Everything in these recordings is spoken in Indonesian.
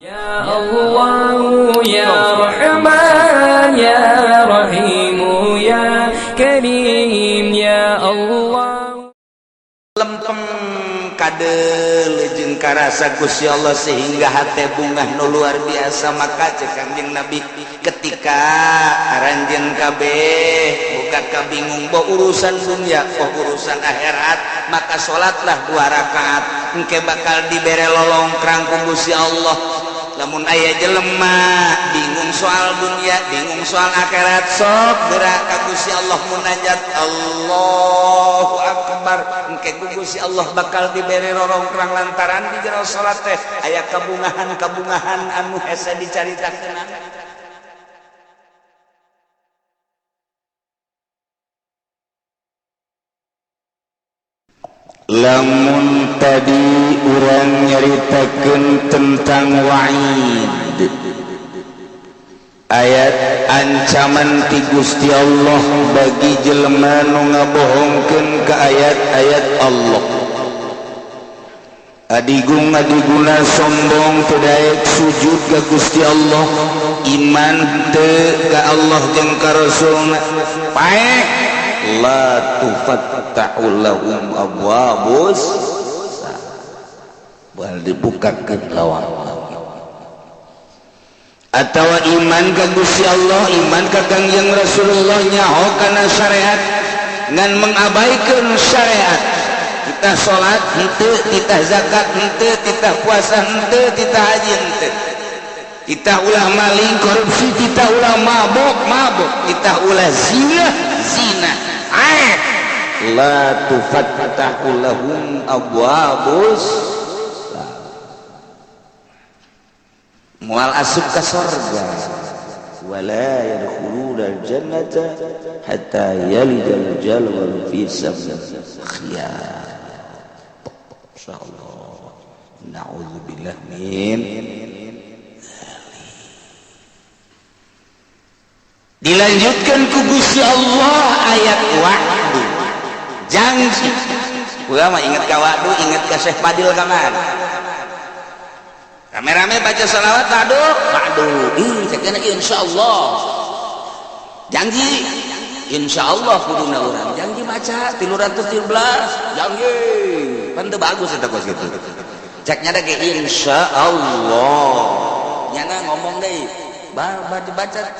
Ya Allah, Ya Rahman, Ya Rahim, Ya Karim, Ya Allah. Lempeng kadel jeung karasa Gusti Allah sehingga hate bungah nu luar biasa. Maka cek Kanjeng Nabi ketika aranjeun kabeh buka kabingung boh urusan dunia boh urusan akhirat, maka salatlah 2 rakaat engke bakal dibere lolongkrang ku Gusti Allah. Lamun aya jelema bingung soal dunia, bingung soal akhirat, sok gerak ka Gusti Allah munajat Allahu Akbar, engke Gusti Allah bakal diberi rorongkrang lantaran di jero salat teh aya kabungahan anu hese dicaritakeun. Lamun tadi urang nyaritakeun tentang wa'id, ayat ancaman ti Gusti Allah bagi jelema nu ngabohongkeun ka ayat-ayat Allah. Adigung-adiguna sombong teu daek sujud ka Gusti Allah, iman teu ka Allah jeung ka Rasulna, paek la tufattahu lahum abwabus bal dibukakeun lawang atawa iman ka Gusti Allah, iman ka Kangjeng Rasulullah, nyaho kana syariat ngan mengabaikan syariat. Kita salat henteu, kita zakat henteu, kita puasa henteu, kita haji henteu, kita ulah maling korupsi, kita ulah mabok, kita ulah zina. La tufattahu lahum abwabus, mual asup ka surga, wala yadkhuluna al-jannata hatta yalijal jalwal fi samil khiyat. Insyaallah, na'udzubillah min. Dilanjutkan ku Gusti Allah ayat wa'du, janji. Ulama ingat ka wa'du, ingat ka Syekh Fadil kaman. Rame-rame baca salawat wa'du. Cekana insyaallah. Janji. Insyaallah kuduna urang. Janji baca 313. Janji. Pan teu bagus eta kos kitu. Ceknya da ge insyaallah. Nyana ngomong deui. Baca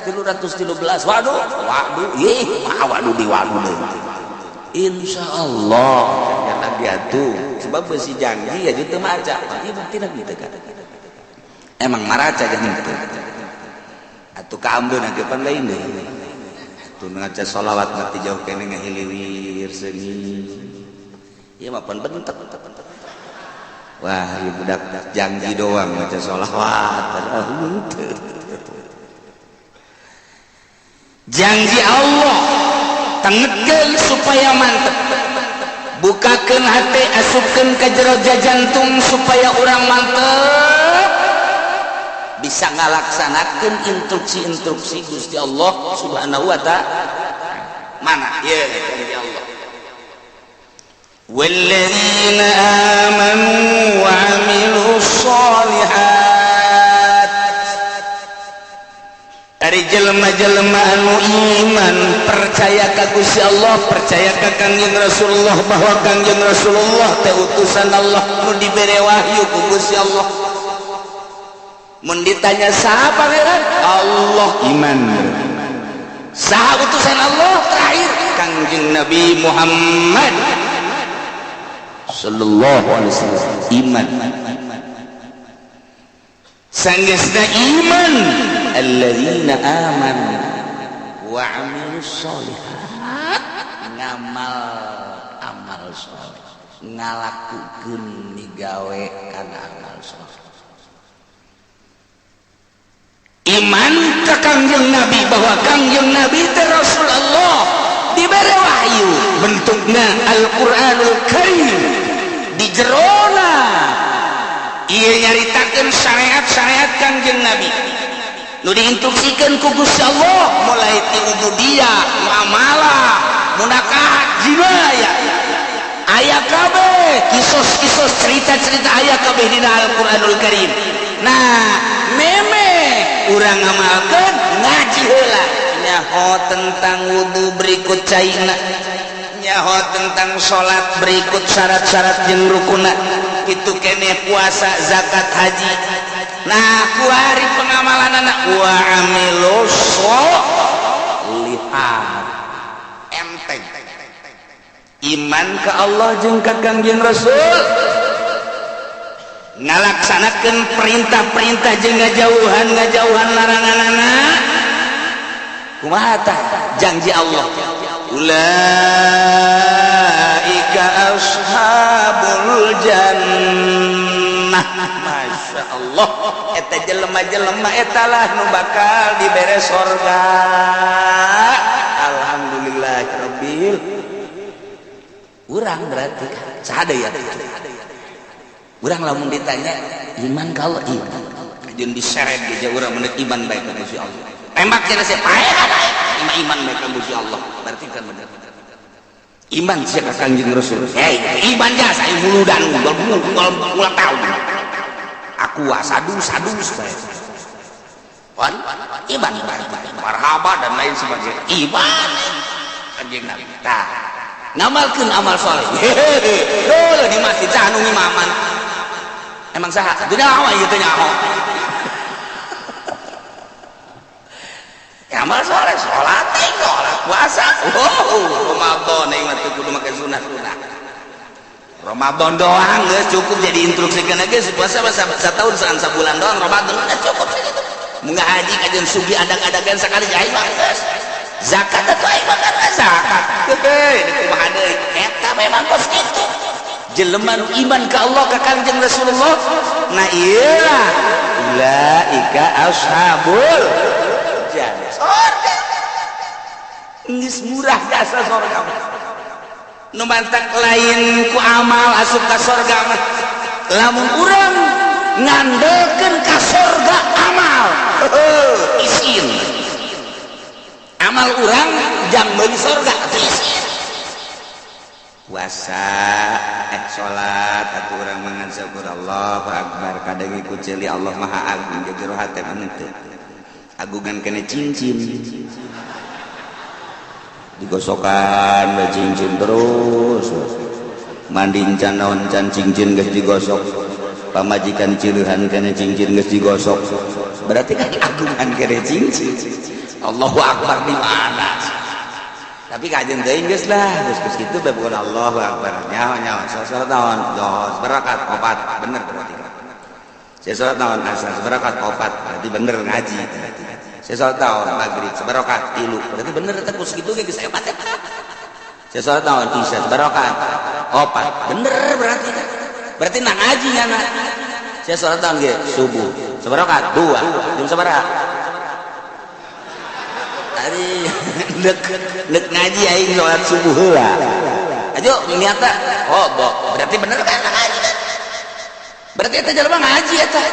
313 waduh waduh di waduh deh. Insyaallah ternyata dia tuh sebab besi janji ya itu maca ieu bukti lagi teh emang maraca jeung itu atuh kaambeun agepan lain deui atuh ngaca shalawat mati jauh kene ngahiliwir seuni ieu mah pan bentek. Wah ieu budak janji doang ngaca shalawat janji Allah tengetkeun supaya mantep, bukakeun hati, asupkeun ka jero jantung supaya urang mantep bisa ngalaksanakeun instruksi-instruksi Gusti Allah Subhanahu wa ta'ala. Mana ya janji Allah, walladzina amanu wa 'amilus sholihat, dari jelema-jelema anu iman percaya ka Gusti Allah, percaya ka Kangjeng Rasulullah bahwa Kangjeng Rasulullah teh utusan Allah nu dibere wahyu ku Gusti Allah. Mun ditanya saha pangeran? Allah, iman. Saha utusan Allah terakhir? Kangjeng Nabi Muhammad sallallahu alaihi wasallam, iman. Sanggeusna iman alladzina amanu wa 'amilus sholihat, ngamal amal saleh, ngalakukeun migawe kana amal saleh. Iman ka Kangjeng Nabi bahwa Kangjeng Nabi teh Rasulullah dibere wahyu bentukna Al-Qur'anul Karim, di jerona ieu nyaritakeun syariat-syariat Kangjeng Nabi nu diinstruksikeun ku Gusti Allah mulai ti ubudiyah, muamalah, munakahat, jinayah. Aya kabeh kisos-kisos cerita-cerita aya kabeh dina Al-Qur'anul Karim. Nah, urang ngamalkeun ngaji heula nyaho tentang wudu berikut caina nyaho tentang salat berikut syarat-syarat jeung rukunna kitu keneh puasa zakat haji nah ku hari pengamalanna wa amilus lihat enteng iman ke Allah jeung ka Kangjeng Rasul ngalaksanakeun perintah-perintah jeung ngajauhan laranganna kumaha tah janji Allah ulaika ashabul jannah masya Allah eta jelema-jelema eta lah nu bakal dibere surga alhamdulillahirabbil urang berarti sahade ya urang lamun ditanya iman ka Allah iman jeung diseret ge urang mun iman baik ka Gusti Allah tembak cenah se pae iman baik ka Gusti Allah berarti kan bener iman sia ka Kangjeng Rasul iman jasa muludan ulah tahu aku sadu bae wan iman marhaba dan lain sebagainya iman Kanjeng Nabi tah ngamalkeun amal saleh heuh di masjid tah anu imaman emang saha dunya awa ieu teh nyaho amal saleh salat puasa Ramadan yang mah kudu make sunah Ramadan doang geus cukup jadi instruksikeun geus puasa satahun sabulan doang Ramadan geus cukup sakitu mun ngaji kajian sugi adag-adagan sakali aing mah geus zakat atuh aing mah karena zakat ini kumaha deui eta memang kos kitu jelema nu iman ka Allah ka Kangjeng Rasulullah nah ieu ulaika ashabul jannah surga geus murah jasa surga nu mantak lain ku amal asup ka surga mah lamun urang ngandeukeun ka surga amal isin amal urang jang meuli surga isin puasa salat atuh urang mangan syukur Allahu akbar kadang ku ceuli Allah maha agung jeung hate maneh agungan kena cincin digosokan cincin terus mandi can naon can cincin geus digosok pamajikan cileuhan kena cincin geus digosok berarti kan agungan kena cincin Allahu akbar di mana tapi kajian teuing geus lah geus kitu bae bukan Allahu akbar nyaho salat naon dos berakat opat bener berarti saya salat naon asar seberakat opat berarti bener ngaji saya salat naon maghrib seberakat 3 berarti bener eta kus kitu ge geus aya mate saya salat naon isya seberakat opat bener berarti nak ngaji ngana saya salat naon ge subuh seberakat 2 jam sabaraha tadi dek ngaji aing salat subuh heula ajo niatna berarti bener kan ngaji berarti eta jelema ngaji eta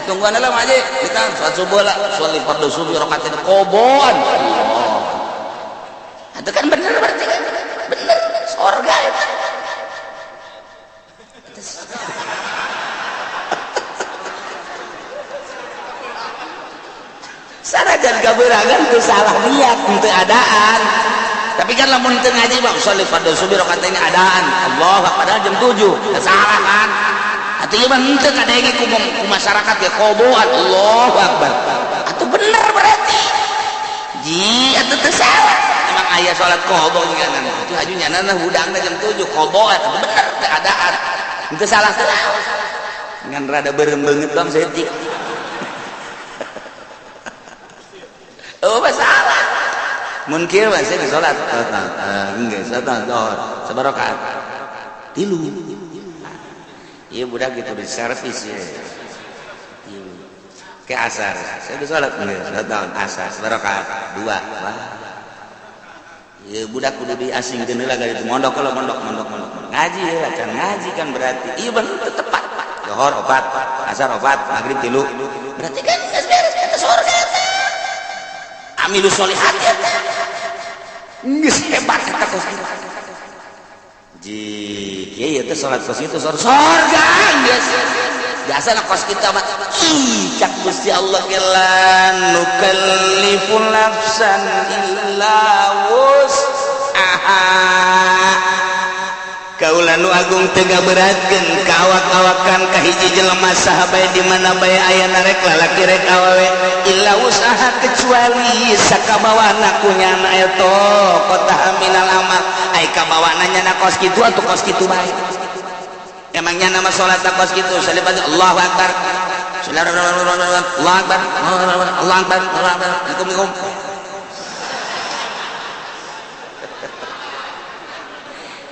tungguan lah ngaji kita salat subuh lah salat fardu subuh rakaatin qoboan itu kan bener berarti kan bener surga eta sanajan kabeuragan teu salah niat teu adaan tapi kan lamun teu ngaji bang salat fardu subuh rakaatin adaan Allah padahal jam 7 salah kan atuh ieu mah henteu kadenge ku masyarakat ya qoboan Allahu akbar atuh bener berarti ji atuh teu salah emang aya salat qobo ngan atuh aju nyanana hudangna jam 7 qoboan atuh bener teu adaan henteu salah ngan rada beureum beungeut dong setik salah mun kieu mah saya salat geus salat sabaraha rakaat 3 iya budak gitu di servis ya ke asar saya udah sholat tahun asar seberapa 2 wah iya budak udah diasing jenela gak itu mondok kalau mondok ngaji ya can ngaji kan berarti iya bener tepat Zuhur 4 asar 4 maghrib 3 berarti kan beres kata surga amilus solihat ya geus hebat kata kos ji kieu teh salat kos itu surga geus biasa na kos kita mah cak Gusti Allah gelan nukallifu nafsan illa wus'aha kaula nu agung tega beratkeun kaawak-awakan ka hiji jelema sahabat di mana bae aya rek lalaki rek awewe illa usaha kecuali sakabawana kunyana eta qata minal amal ai kabawana nyana kos kitu atuh kos kitu bae emangnya nama salat kos kitu salibat Allahu akbar Allahu akbar Allahu akbar Assalamualaikum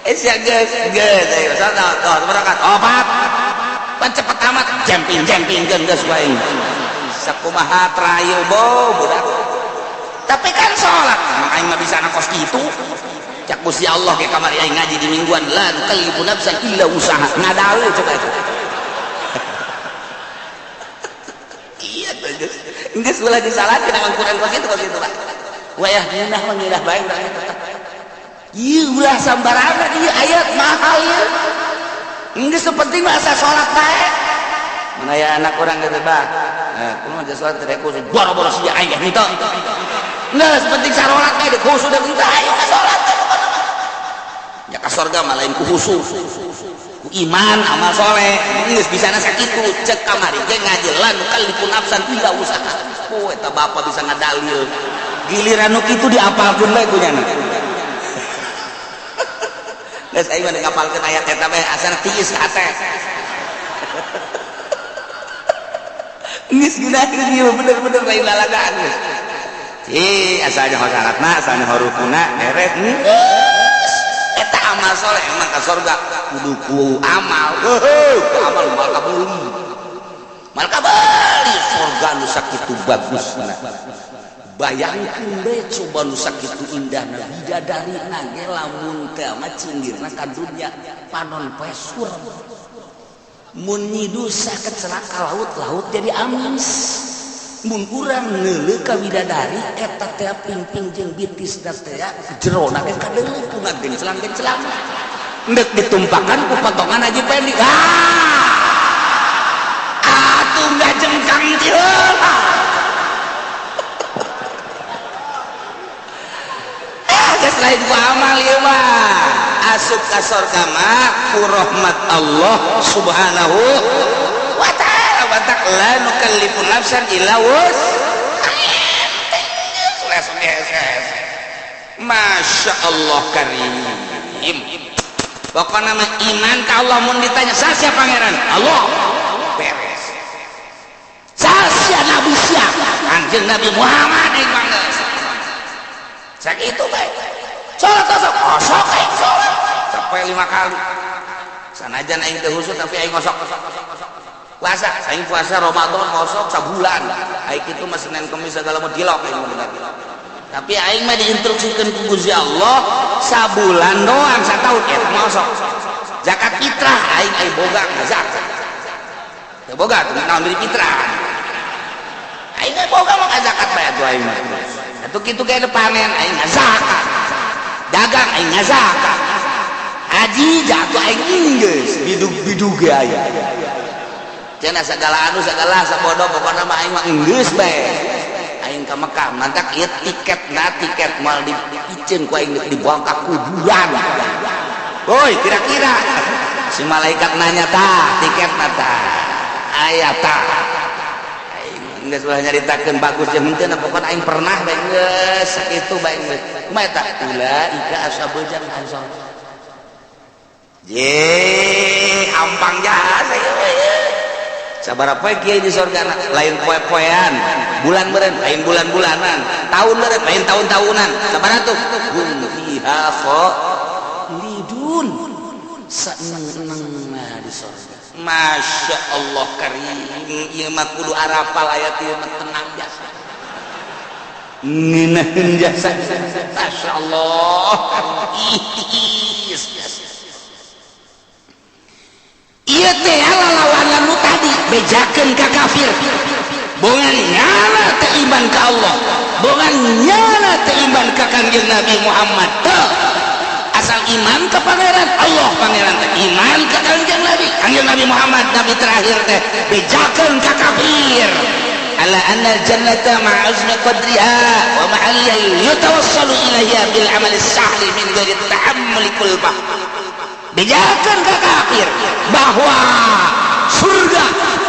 Isya geus ayo sana toh berangkat opat pan cepet amat jemping geus wae sakumaha trayu bo budak tapi kan salat makanya mah bisa na kos kitu cak Gusti Allah ke kamari aing ngaji di mingguan la nukallifu nafsan illa usaha ngadawe coba itu iya geus ulah disalakeun emang kurang kos kitu Pak wayah nginah menginah bae iya ulah sambarangan iya ayat mahal ya ini sepenting masa sholat baik mana ya anak orang gitu Pak aku mau sholat tidak khusus boro-boro sih ayah minta nggak sepenting sholat baik khusus udah minta ayo ke sholat ya ke surga malah yang khusus iman amal soleh ini bisa nasa gitu cek kamari dia ngajelan kali pun nafsan tidak usah oh eta bapak bisa ngadalil giliran itu diapalkan lagi punya geus aing mah ngapalkeun ayat eta bae asana tiis ka hate. Geus gunakeun ieu bener-bener lain lalagaan geus. Asalnya syaratna, asalnya hurufna beres geus. Eta amal soleh emang ka surga kudu ku amal. Amal mal kabuli. Mal kabali surga nu sakitu bagusna. Bayangkan deh coba nu sakitu indahna bidadari nage lamun teh mah cinggirna ka dunya panon pesur mun nyidu saket celak ka laut jadi amis mun urang neuleuh ka bidadari eta teh pingping jeung bitisna teh jerona teh kadeuleuh kuna gencelang endek ditumpakan ku potongan aja pendek atuh ngajengkang ti heula selain ku amal ya mah asup ka surga mah ku rahmat Allah subhanahu wa ta'ala wa ta'ala nukallifu nafsan illa Masya Allah karim pokoknya mah iman ka Allah mun ditanya sasya pangeran Allah beres sasya nabi siapa anjeun Nabi Muhammad yang bangga sak itu baik sholat kosok aing sholat sampai 5 kali sanajan aing teh husud tapi aing ngosok puasa aing puasa Ramadan ngosok sabulan aing kitu mah Senin Kamis segala mah dilok aing bener tapi aing mah diinstruksikeun ku Gusti Allah sabulan doang sataun eta ngosok zakat fitrah aing boga zakat teu boga teu naon beri fitrah aing boga mah zakat bae atuh aing mah atuh kitu ge panen aing zakat dagang aing zakat haji jatuh aing geus bidug aya cenah segala sabodo pokona mah aing mah geus bae aing ka Mekah mantak ieu tiket mal dipiceun ku aing dibuang ka kuburan woi kira-kira si malaikat nanya tah tiketna tah aya tah geus ulah nyaritakeun bagus jeung henteu pokona aing pernah bae geus sakitu bae geus kumaha eta ulaika ashabul jannah ye ampang jasa sabaraha poe kieu di surga lain poe-poean bulan beureun lain bulan-bulanan tahun beureun lain tahun-tahunan sabaraha tuh hum fiha khalidun seneng-senengna di surga Masya Allah karim ieu mah kudu arapal ayat ieu tenang jasa ngeunaheun jasa Masya Allah ieu teh lalawanan nu tadi bejakeun ka kafir bogan nyana teh iman ka Allah bogan nyana teh iman ka Kangjeng Nabi Muhammad asal iman ke pangeran Allah pangeran teh iman ke kanjeng Nabi Muhammad Nabi terakhir teh bejakeun ka kafir ala anna jannata ma'azmi qadriha wa ma'aliha yutawassalu ilaiha bil amal sahli min ghairi ta'ammuli kulbah bejakeun ka kafir bahwa surga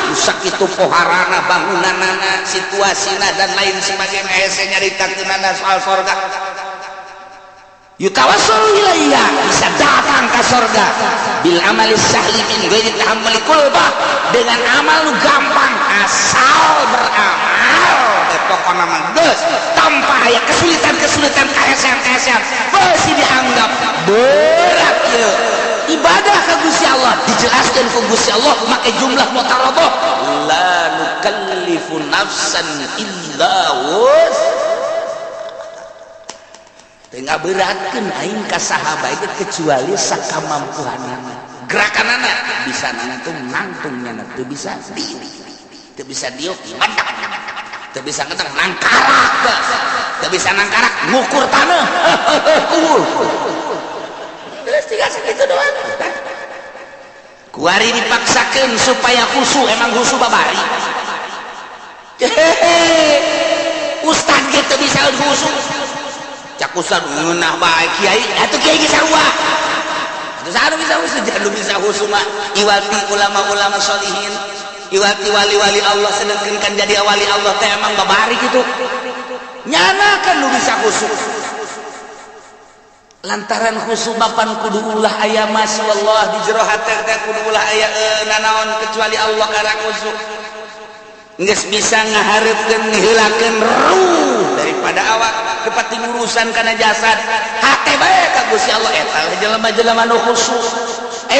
rusak itu poharana bangunanana situasina dan lain sebagainya hese nyaritakeunana soal surga yutawassalu ilaiha bisa datang ke surga bil amali sahli min ghairi tahammuli kulbah dengan amal nu gampang asal beramal pokokna mah geus tanpa aya kesulitan-kesulitan kaesean-kaesean pasti dianggap berat ieu ibadah ka Gusti Allah dijelaskeun ku Gusti Allah make jumlah mutarabah la nukallifu nafsan illa wus tengah beratkan aing ka sahabat kecuali sakamampuhanana gerakanana bisa nangtung nangtungnya teu bisa teu bisa diuk teu bisa ngeteng nangkarak teu bisa nangkarak ngukur tanah terus tiga segitu doang kuari dipaksakeun supaya khusyuk emang khusyuk babari ustad gitu bisa khusyuk cak ustad ngeunah bae kiai atuh kiai ge sarua atuh saha bisa khusyuk jangan bisa khusyuk mah iwati ulama-ulama sholihin iwati wali-wali Allah sedengkeun kan jadi wali Allah teh emang babari gitu nyana kan nu bisa khusyuk lantaran khusyuk mapan kudu ulah aya masyaallah di jero hate teh kudu ulah aya nanaon kecuali Allah karang khusyuk geus bisa ngahareupeun ngiheulakeun ruh daripada awak tepati urusan kana jasad hate bae ka Gusti Allah eta jelema-jelema nu khusyuk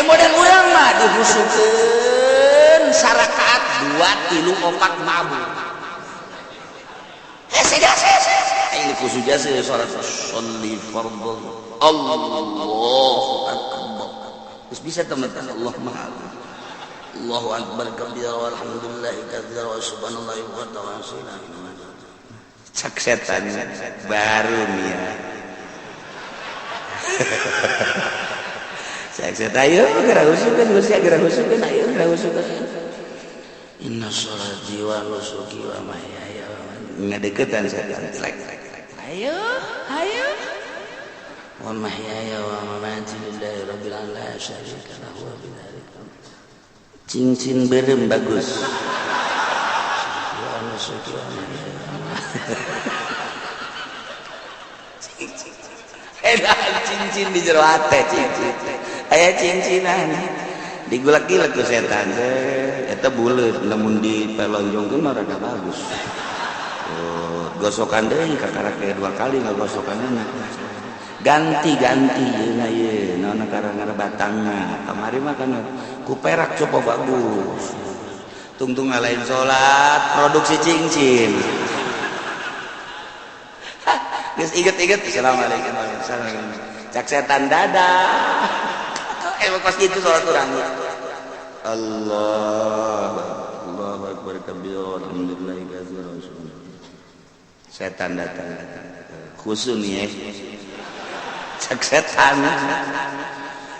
model urang mah dikhusyukeun sarakaat 2 3 4 mabuk ini khusyuk jasa salat sholli fardhu Allahu akbar terus bisa teman-teman Allah maha Allahu akbar kabira walhamdulillahi katsira wa subhanallahi wa ta'ala cak setan baru nih ya cak setan ayo gerak usukan Gusti gerak usukan ayo gerak usukan inna sholati wa nusuki wa mahyaya ngadeukeutan setan ayo wa mahyaya wa mamati lillahi rabbil alamin la syarika lahu wa bidzalika cincin berem bagus cincin di jero hate cincin aya cincinan digulak-gulak ku setan eta buleut lamun dipelonjongkeun mah rada bagus gosokan deui kakara ke 2 kali ngagosokanna ganti yeuna naon karangana batangna kamari mah kan ku perak coba bagus tungtung ngalahin sholat produksi cincin geus inget-inget assalamualaikum cak setan dadah pas gitu sholat urang Allahu akbar kabira alhamdulillahi katsira setan datang khusus nih cak setan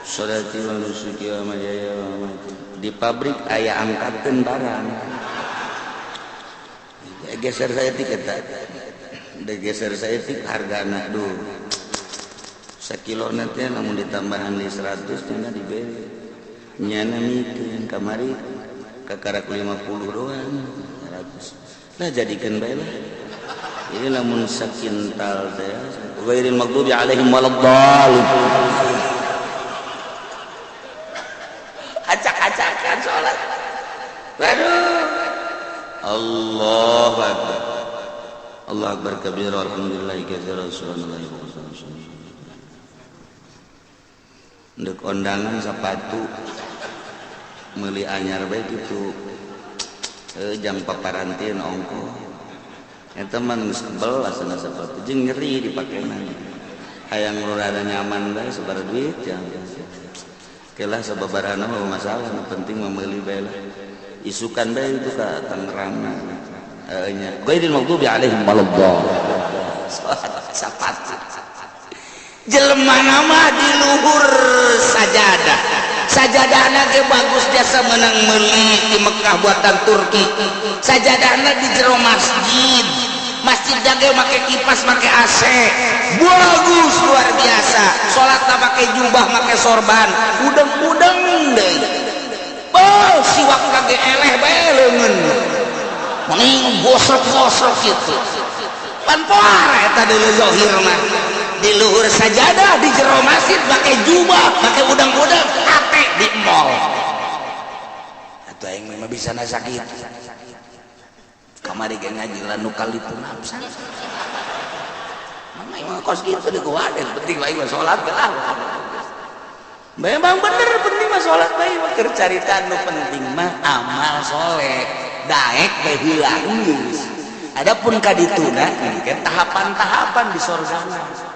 sholati wa nusuki wa mahyaya wa mamati di pabrik aya angkatkeun barang geser saya tiket geser saya tik hargana duh sakilona teh lamun ditambahan li 100 tina dibeli nyana mikeun kamari kakarak 50 doang 100 lah jadikeun bae lah ini lamun sakintal teh ghairil maghdubi alaihim waladdallin acak-acakan sholat waduh Allahu akbar Allahu akbar kabira alhamdulillahi katsira subhanallahi wa bihamdihi ndek kondangan sepatu meuli anyar bae kitu jang paparantin ongko eta mah geus kebel asana sepatu jeung nyeri dipakena hayang rada nyaman bae sabar duit jang kelah sababarana mah masalah nu penting mah meuli bae lah isukan bae itu ka Tangerangna nya ghairil maghdubi alaihim waladdallin sepatu jelema nama di luhur sajadah. Sajadahna ge bagus jasa menang meuli di Mekah buatan Turki. Sajadahna di jero masjid. Masjid ge make kipas, make AC. Bagus luar biasa. Salatna make jubah, make sorban. Udeng-udeng deui. Oh, siwak kage eleh bae leungeun. Mending gosok-gosok kitu. Pan poar eta deui zahir mah. Di luhur sajadah di jero masjid pakai jubah, pakai udang-udang, ate di mall. Atuh aing mah bisa na sakit. Kamari ge ngaji lanu kalipun absan. Mamai mah kos kitu di kuaden, penting bae mah salat lah. Memang bener penting mah salat bae mah keur carita nu penting mah amal soleh. Daek bae hilang geus. Adapun kadituna kan tahapan-tahapan di sorgana.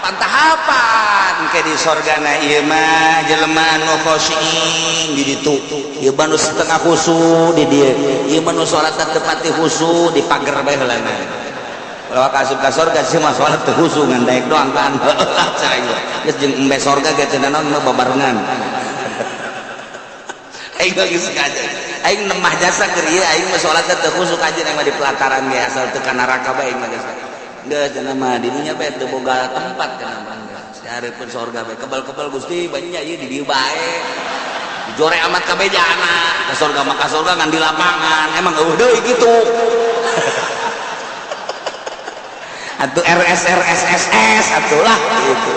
Tahapan ke di sorgana ieu mah jelema nu khosyin di ditu. Ieu mah nu setengah khusu di dieu. Ieu mah nu salat teu pati khusu di pager bae heulana. Kalau kasub ka sorga sih mah salat teu khusu ngan daek doang kan. Cai geus jeung embe sorga ge teu naon mah babarengan. Aing geus sengaja. Aing nemah jasa keur ieu aing mah salat teu khusu kajen mah di pelataran ge asal teu ka neraka bae aing mah geus. Geus cenah mah dirinya bae teu boga tempat kana mah. Sareupkeun sorga bae kebal-kebal Gusti banyak ieu di dieu bae. Dijore amat kabejana. Ka sorga mah ka sorga ngan di lapangan. Emang eueuh deui kitu. Atuh RSRSSS atulah gitu.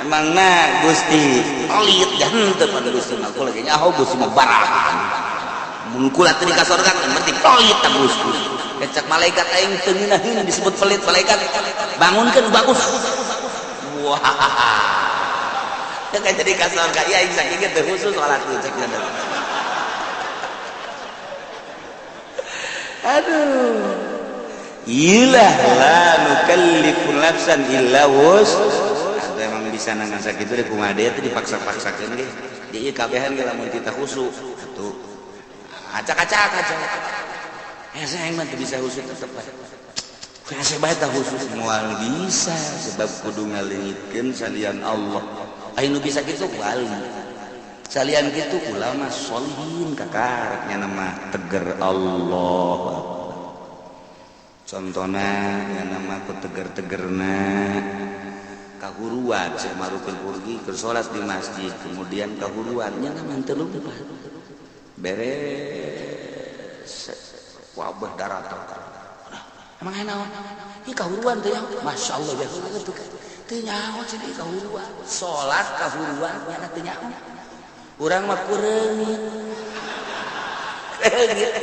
Emangna Gusti pelit henteu pada Gusti mah kula ge nyaho Gusti mah barahan. Mun kula teu di ka sorga berarti pelit ta Gusti. Kecak malaikat aing teu ngeunaheun disebut pelit malaikat. Bangunkeun bagus. Wah. Teu jadi ka sorga ieu aing saking teu khusus salat cek nya. Aduh. Ilah la nukallifu nafsan illa wus. Ada emang bisa nangasa kitu deh kumaha deui teh dipaksa-paksakeun ge. Di ieu kabehan ge lamun kita khusyuk. Atuh. Acak-acak aja. Saya mah bisa khusus tetep bae. Saya bae tah khusus moal bisa sebab kudu ngaleungitkeun salian Allah. Anu bisa kitu wali. Salian kitu ulama sholihin kakareknya nama teger Allah. Contona nama ku teger-tegerna kahuruan saya marukeun pergi ke salat di masjid kemudian kahuruannya nama teu lupa. Beres wabah daratan. Emang enak. Ini kahuruan teh ya. Masya Allah ya. Teu nyaho cenah kahuruan. Salat kahuruan nya teu nyaho. Urang mah kureungit.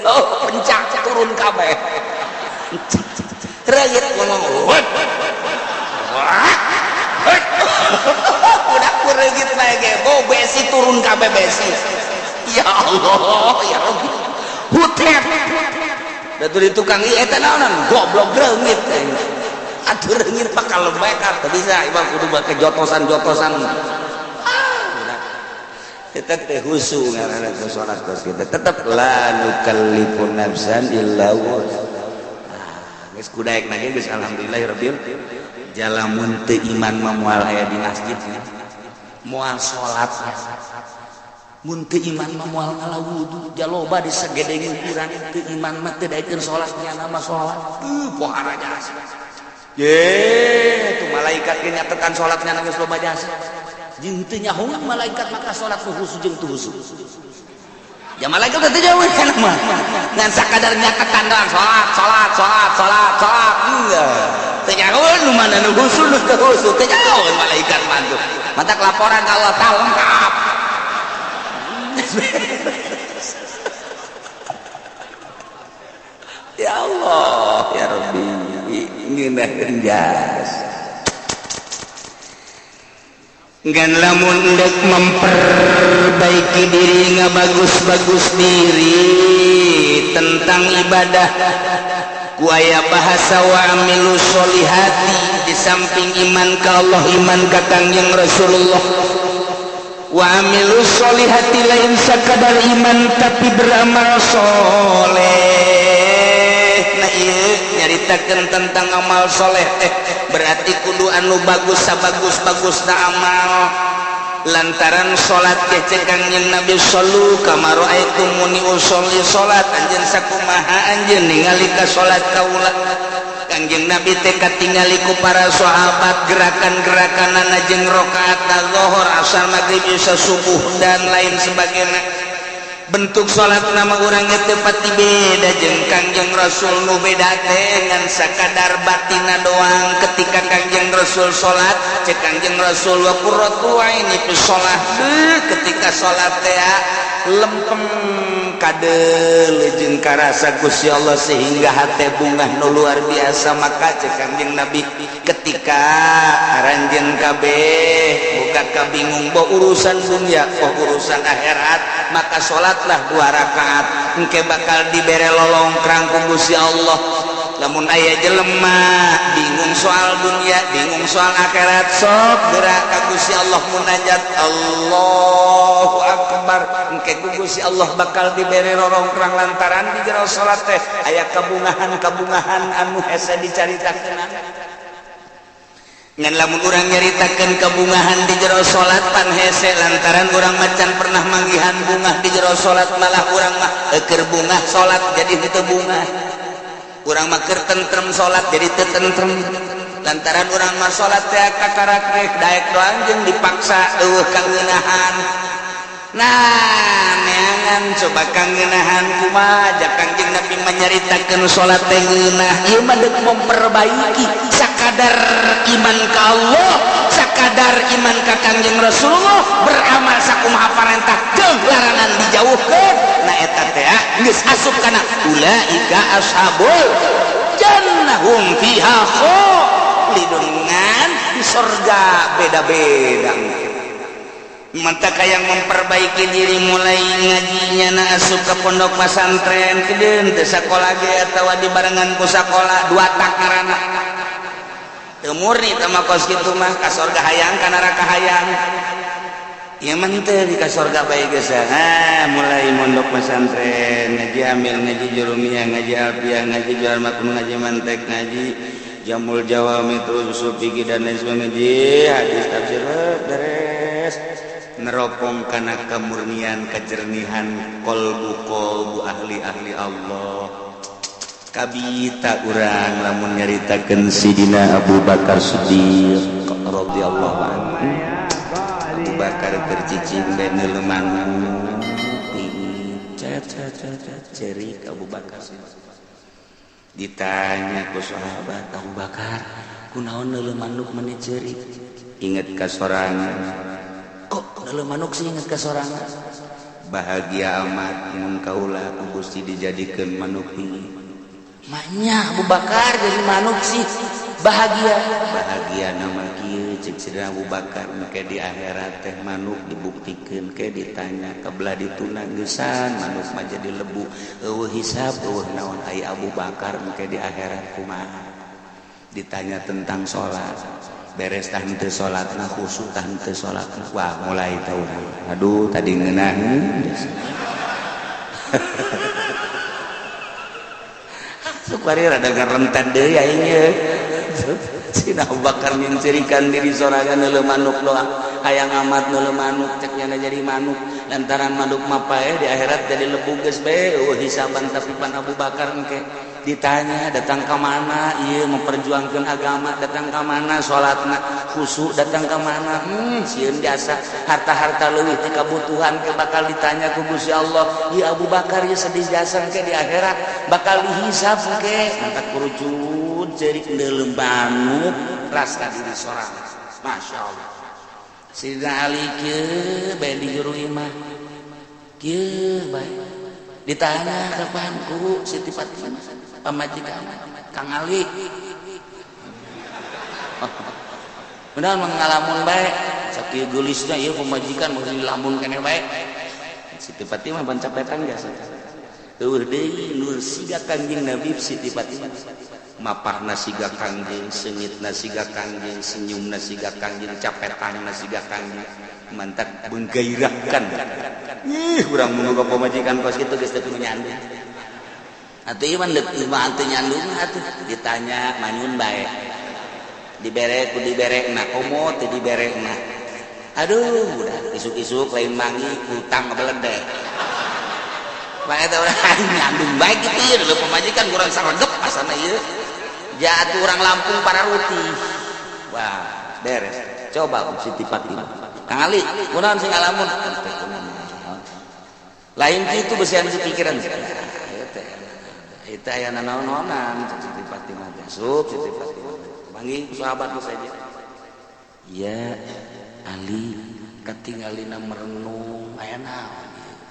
Oh, pencak turun kabeh. Reungit ngomong. Udah kureungit bae ge. Oh, besi turun kabeh besi. Ya Allah, ya Rabbi. Hutet. Datu di tukang ieu eta naonan goblok reungit atuh reungit mah kalembek teu bisa imam kudu make jotosan-jotosan kita teh husu ngaranna teh salat kita tetep la nukallifu nafsan illa wus'aha geus kudaekna ge geus alhamdulillahirabbil jalamun teu iman mah moal aya di masjid moal salat mun teu iman mah moal ngalawudu jaloba disegedengin kurang teu iman mah teu daekeun salat nya nama salat pohara jasa ye tuh malaikat ge nyatetan salatnya geus loba jasa jeung teu nyaho malaikat maka salat nu khusus jeung teu khusus ya malaikat teh jauh kana mah ngan sakadar nyatetan doang salat teu nyaho nu mana nu khusus nu teu khusus teu nyaho malaikat mah tuh matak laporan ka Allah tahu lengkap. Ya Allah ya Rabbi ngeunaheun jas ngan lamun hendak memperbaiki diri ngabagus-bagus diri tentang ibadah ku aya bahasa wa amilus solihati di samping iman ka Allah iman ka Kangjeng Rasulullah wa amilus solihati lain sakadar iman tapi beramal soleh nah ieu nya nyaritakeun tentang amal soleh berarti kudu anu bagus sabagus-bagus na amal lantaran salat cek Kangjeng Nabi sallu kama raaitumuni usolli salat anjeun sakumaha anjeun ningali ka salat kaula Kangjeng Nabi teh katingali ku para sahabat gerakan-gerakanana jeung rakaat zuhur asar maghrib isya subuh dan lain sebagainya bentuk salat nama urang teh pati beda jeung Kangjeng Rasul nu beda teh ngan sakadar batina doang ketika Kangjeng Rasul salat cek Kangjeng Rasul wa qurratu aini fi shalah ketika salat teh lempeng kadel jeung karasa Gusti Allah sehingga hate bungah nu luar biasa maka cek Kangjeng Nabi ketika aranjeun kabeh buka kabingung bo urusan dunia bo urusan akhirat maka salatlah 2 rakaat engke bakal dibere lolongkrang ku Gusti Allah lamun aya jelema bingung soal dunia bingung soal akhirat sok gerak ka Gusti Allah munajat Allahu akbar engke ku Gusti Allah bakal dibere lolongkrang lantaran di jero salat teh aya kabungahan anu hese dicaritakeun ngan lamun urang nyaritakeun kabungahan di jero salat pan hese lantaran urang macan pernah manggihan bungah di jero salat malah urang mah keur bungah salat jadi teu bungah urang mah keur tentrem salat jadi teu tentrem lantaran urang mah salat teh kakarak daek doang jeung dipaksa eueuh kangeunahan nah neangan coba kangeunahan kumaha jak Kangjeng Nabi menyaritakeun salat teh ngeunah ieu mah deuk memperbaiki sakadar iman ka Allah sakadar iman ka Kangjeng Rasulullah beramal sakumaha parentah jeung larangan dijauhkeun nah eta teh geus asup kana ulaika ashabul jannah hum fiha khalidun di surga beda-beda mantap yang memperbaiki diri mulai ngajinya na asup ke pondok pesantren kedeun teu sakola ge atawa di barengan ku sakola 2 tak ngaranna teu murni teh mah kos kitu mah ka surga hayang ka neraka hayang ieu mah teu di ka surga bae geus mulai pondok pesantren ngaji amil ngaji jurumiyah ngaji alfiah ngaji jual makun ngaji mantek ngaji jamul jawami terus usul fikih dan lain sebagainya ngaji hadis tafsir beres neropong kana kemurnian kejernihan kolbu ahli Allah kabita urang lamun nyaritakeun Sidina Abu Bakar Siddiq radhiyallahu anhu Abu Bakar tercicing bae neuleman cerik Abu Bakar ditanya ku sahabat Abu Bakar kunaon neuleman nuk meuni cerik inget ka sorangan kok kalau manuk sih inget ke sorangan bahagia amat mun kaula ku Gusti dijadikeun manuk ini mahnya Abu Bakar jadi manuk sih bahagia nama kieu cek Sidina Abu Bakar make di akhirat teh manuk dibuktikeun ke ditanya kabelah dituna geusan manuk mah jadi lebu eueuh hisab eueuh naon aya Abu Bakar make di akhirat kumaha ditanya tentang salat beres tah henteu salatna khusyuk tah henteu salatna wah mulai tahu aduh tadi ngeunah supari rada ngarentan deui aing ye Sidina Abu Bakar mencirikan diri sorangan neuleuh manuk doang hayang amat neuleuh manuk cek nyana jadi manuk lantaran manuk mah pae di akhirat jadi lebu geus bae eueuh hisaban tapi pan Abu Bakar engke ditanya datang ke mana iya memperjuangkan agama datang ke mana sholatna khusyuk datang ke mana sieun biasa harta-harta leuwih teh kabutuhan ke bakal ditanya ku Gusti Allah ieu Abu Bakar ieu sedih jasa ke di akhirat bakal dihisab ke angkat kurucut cerik neuleuh manuk rasa diri sorangan masyaallah Sidina Ali kieu bae di juru imah kieu bae ditanya kapan ku Siti Fatimah pamajikan Kang Ali benar mengalamun baik sakieu geulisna ieu pamajikan mun dilamun keneh bae Siti Fatimah bancapetan geus eueuh deui nur siga Kangjeng Nabi Siti Fatimah mapahna siga Kangjeng seungitna siga Kangjeng senyumna siga Kangjeng capetanna siga Kangjeng mantap menggairahkan urang mun boga pamajikan kos kitu geus teu kudu nyandung atuh ieu mah mah teu nyandung atuh ditanya manyun bae dibere ku diberekna komo teu diberekna aduh udah isuk-isuk lain mangi utang beledek bae eta urang nyandung bae kitu ieu leuh pamajikan kurang saregep asana ieu jatuh orang Lampung para ruti wah beres coba Siti Fatimah Kang Ali kunaon sing ngalamun lain kitu beusian pikiran eta aya nanaon-naonan Siti Fatimah sup Siti Fatimah panggil sahabat saja iya Ali katinggalina merenung aya naon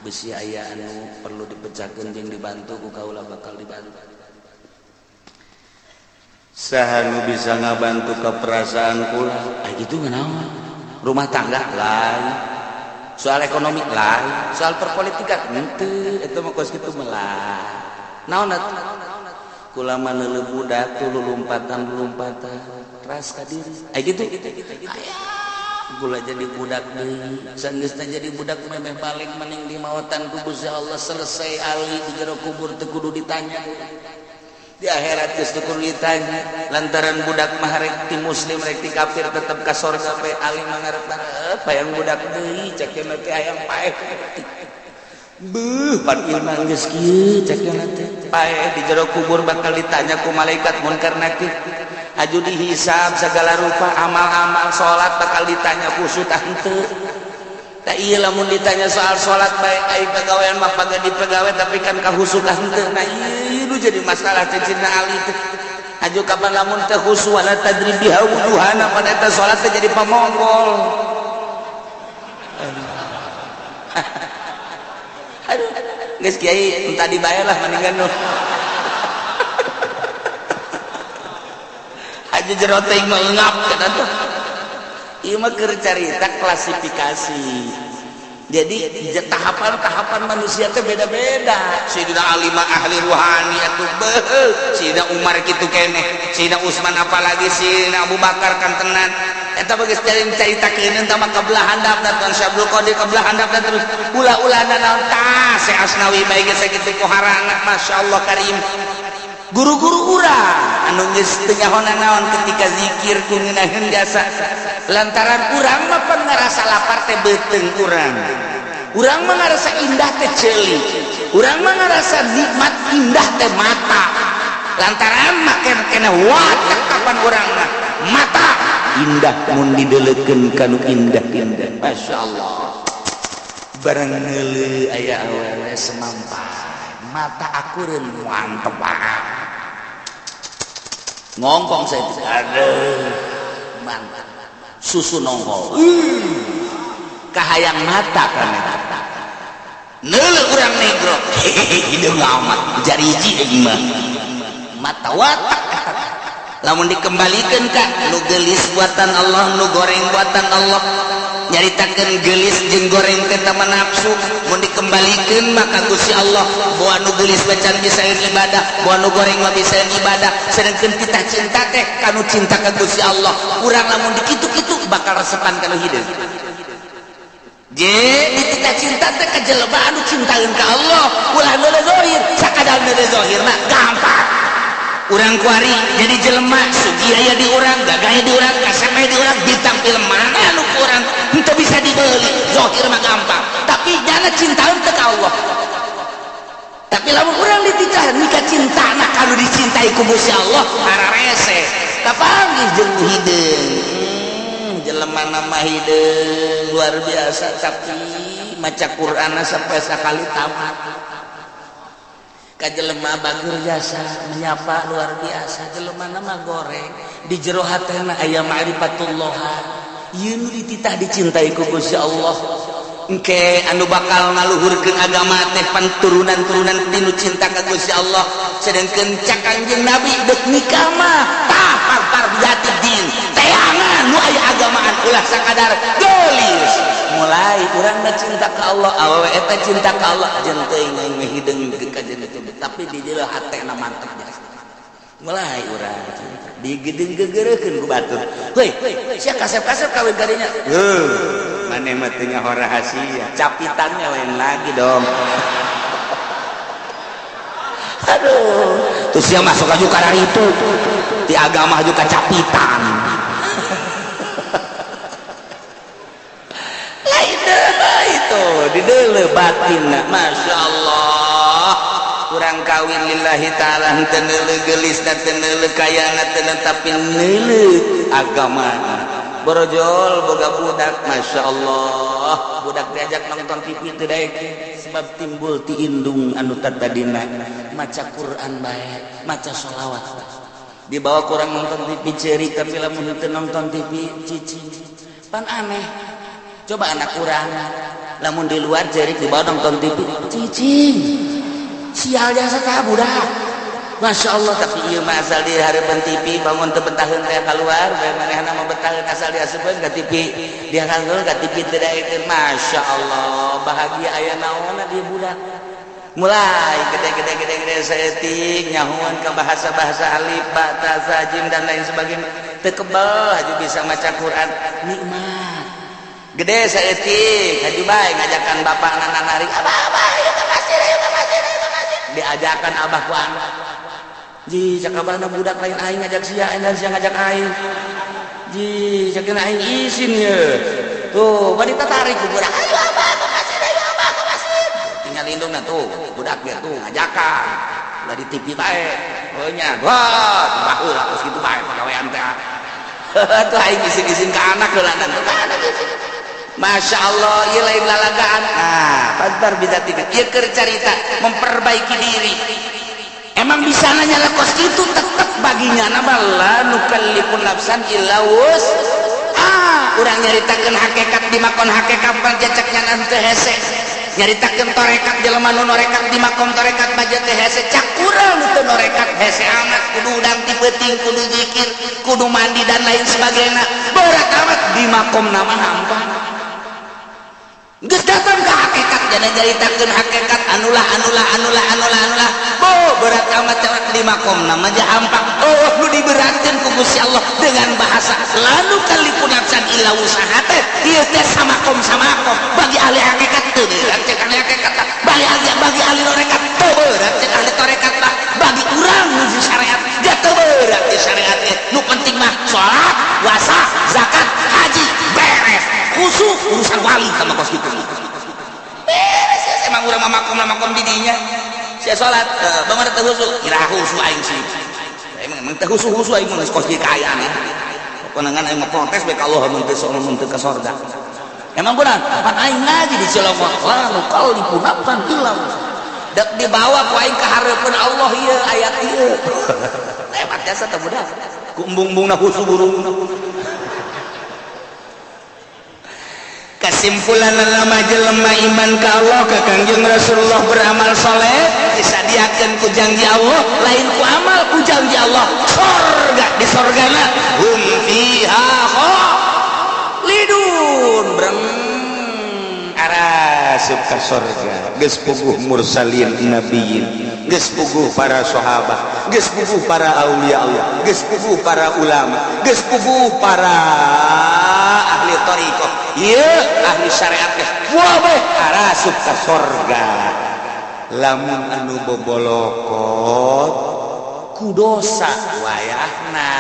besi aya anu perlu dipecahkeun jeung dibantu ku kaula bakal dibantu saha nu bisa ngabantu ke perasaan kula gitu nganaon rumah tangga lain soal ekonomi lain soal perpolitikan henteu eta mah kos kitu melah naon atuh kula mah neuleuh budak tuh lulumpatan ras ka diri gitu kula jadi budak deui sanggeusna jadi budak memeh balik mending di maotan ku Gusti Allah selesai ali di jero kubur teu kudu ditanya di akhirat geus teu kudu ditanya lantaran budak mah rek ti muslim rek ti kafir tetep ka surga bae ali mah ngarepan hayang budak deui cek teh hayang paeh beuh pan ieu mah geus kieu cek teh paeh di jero kubur bakal ditanya ku malaikat munkar nakir aju dihisab segala rupa amal-amal salat bakal ditanya khusus tah henteu tah ieu lamun ditanya soal salat bae ai pagawean mah pagah dipagawe tapi kan kahusuk tah henteu nah ieu jadi masalah cicina ali teh aju kapan lamun teh khusus wala tadrib biha wuduhana pada eta salat teh jadi pamonggol aduh geus kiai entah dibayar lah mendingan nu aja jero teuing mah eungap kana tuh ieu mah keur carita klasifikasi jadi tahapan manusia teh beda-beda Sayyidina Ali mah ahli ruhani atuh beuh Sayyidina Umar kitu keneh Sayyidina Utsman apalagi Sayyidina Abu Bakar kan tenan eta geus carita keuneun tah mah kabelah handapna Tuan Syabdul Qadir kabelah handapna terus ulah-ulahna naon tah Syekh Asnawi bae geus sakitu koharana masyaallah karim guru-guru urang anu geus teu nyahoan naon ketika zikir ku ngeunaheun jasa lantaran urang mah pan ngarasa lapar teh beuteung urang mah ngarasa indah teh ceuli urang mah ngarasa nikmat indah teh mata lantaran make kena watak kapan urang mah mata indah mun dideulekeun kanu indah-indah masyaallah barang heuleuh aya awewe semampai mata akureun mantep banget ngongkong saya aduh mantap susu nongkol kahayang mata kan eta neuleuh urang negro hideung amat jariji deui mah mata watak lamun dikembalikeun ka nu geulis buatan Allah nu goreng buatan Allah nyaritakeun geulis jeung goreng teh tama nafsu mun dikembalikeun maka Gusti Allah boa nu geulis bacan bisa ibadah boa nu goreng mah bisa ibadah sedangkeun kita cinta teh kanu cinta ka Gusti Allah urang lamun dikitu-kitu bakal resepan kana hideung je kita cinta teh ka jelema anu cintaeun ka Allah ulah nu zahir sakadar nu zahir mah gampang urang kuari jadi jelema sugi aya di urang gagah di urang kasep di urang bintang film mana anu urang henteu bisa dibeuli zahir mah gampang tapi nyana cintaeun teh ka Allah tapi lamun urang dititah mika cintana kanu dicintai ku Gusti Allah ararese tapanggih jeung hideung jelema nama hideung luar biasa tapi maca Qur'an sampai sakali tamat ka jelema bagur jasa menyapa luar biasa jelema nama goreng di jero hatena aya ma'rifatullah ieu nu dititah dicintai ku Gusti Allah engke anu bakal ngaluhurkeun agama teh panturunan-turunan tinu cinta ka Gusti Allah sedengkeun cak Kanjeng Nabi deuk nikah mah tah parpar jati din teangan nu aya agamaan ulah sakadar geulis mulai urang mah cinta ka Allah awewe eta cinta ka Allah jeung teuing hideung ka jeung tapi di jero hatena mantep jasa mulai urang digedeng gegereukeun ku batur heuy sia kasep-kasep kawin kadinya maneh mah teu nyaho rahasia capitannya lain lagi dong Aduh, terus dia masuk aja karena itu di agama juga capitan. Lain itu di dalam batin, masya Allah. Kurang kawin lillahi ta'ala henteu neuleuh geulis dan teu neuleuh kayana teu tapi neuleuh agama. Borojol boga budak, masya Allah, budak diajak nonton TV teu daek sebab timbul ti indung anu tadina maca Quran bae, maca sholawat. Dibawa kurang nonton TV ceuri tapi lamun teu nonton TV cicing. Pan aneh. Coba anak kurang lamun di luar ceuri dibawa nonton TV cicing. Sial jasa tah budak. Masya Allah, tapi iya mah asal di harapan TV bangun teu betaheun teh keluar bae manehna mah betaheun asal diasupkeun ka TV dia kangeul ka TV teu daekeun. Masya Allah, bahagia aya naonna di budak mulai gede saeutik nyahuan ka bahasa-bahasa alif ba ta za jim dan lain sebagainya teu kebal haju bisa maca Quran nikmat gede saeutik haju bae ngajakan bapakna nanarik abah ayo ka masjid diajakan abah ku anak ji cakabana budak lain aing ngajak sia dan sia ngajak aing ji sakeun aing isin ye tuh bari tarik ku budak ayo abah ke masjid tinggal lindungna tuh budak dia tuh ngajakan dari TV bae oh nya wah baheula terus kitu bae pagawean teh tuh aing isin-isin ka anak heula dan tuh anak isin Masya Allah, ieu lain lalagaan. Nah, pantar bidati ieu keur carita memperbaiki diri. Emang bisa nanya lekos itu tetap baginya nama la nukallifun nafsan illa wus. Urang nyaritakeun hakikat di makon hakikat pajacaknya teu hese. Nyaritakeun torekat jelema nu norekat di makom torekat baja teh hese cak urang nu teu norekat hese anak kudu udang ti peuting kudu zikir kudu mandi dan lain sebagainya. Berat amat di makom nama hampa. Geus datang ke hakikat jadi nyaritakeun hakikat anulah berat amat cewek di makom nama aja ampak nu diberatkeun ku Gusti Allah dengan bahasa lanu kalipun nafsan illa usahate ieu teh samakom bagi ahli hakikat teu berat cek ahli hakikat bagi ahli torekat teu berat cek ahli torekat lah bagi urang nuju syariat dia teu berat di syariat nu penting mah salat puasa zakat haji beres khusus urusan wali sama kos kitu beres ya emang urang makom didinya sia salat bangun teh khusus kira khusus aing sih emang teh khusus aing mah kos kieu kaayaan ya konangan aing mah protes bae ka Allah mun teu ka surga emang benar pan aing ngaji di Cilongok la nukallifu nafsan illa dak dibawa ku aing ka hareupeun Allah ieu ayat ieu hebat jasa teh budak ku embung-embungna khusus burung kesimpulan lama jelema iman ka Allah ka Kangjeng Rasulullah beramal soleh disadiakeun ku janji Allah lain ku amal ku janji Allah surga di surgana hum fiha khalidun breng arasub ka surga geus puguh mursalin nabiyyin geus puguh para sahabat geus puguh para aulia Allah geus puguh para ulama geus puguh para ahli thariqah ieu ahli syariat wah beh arasub ka surga lamun anu bobolokot ku dosa wayahna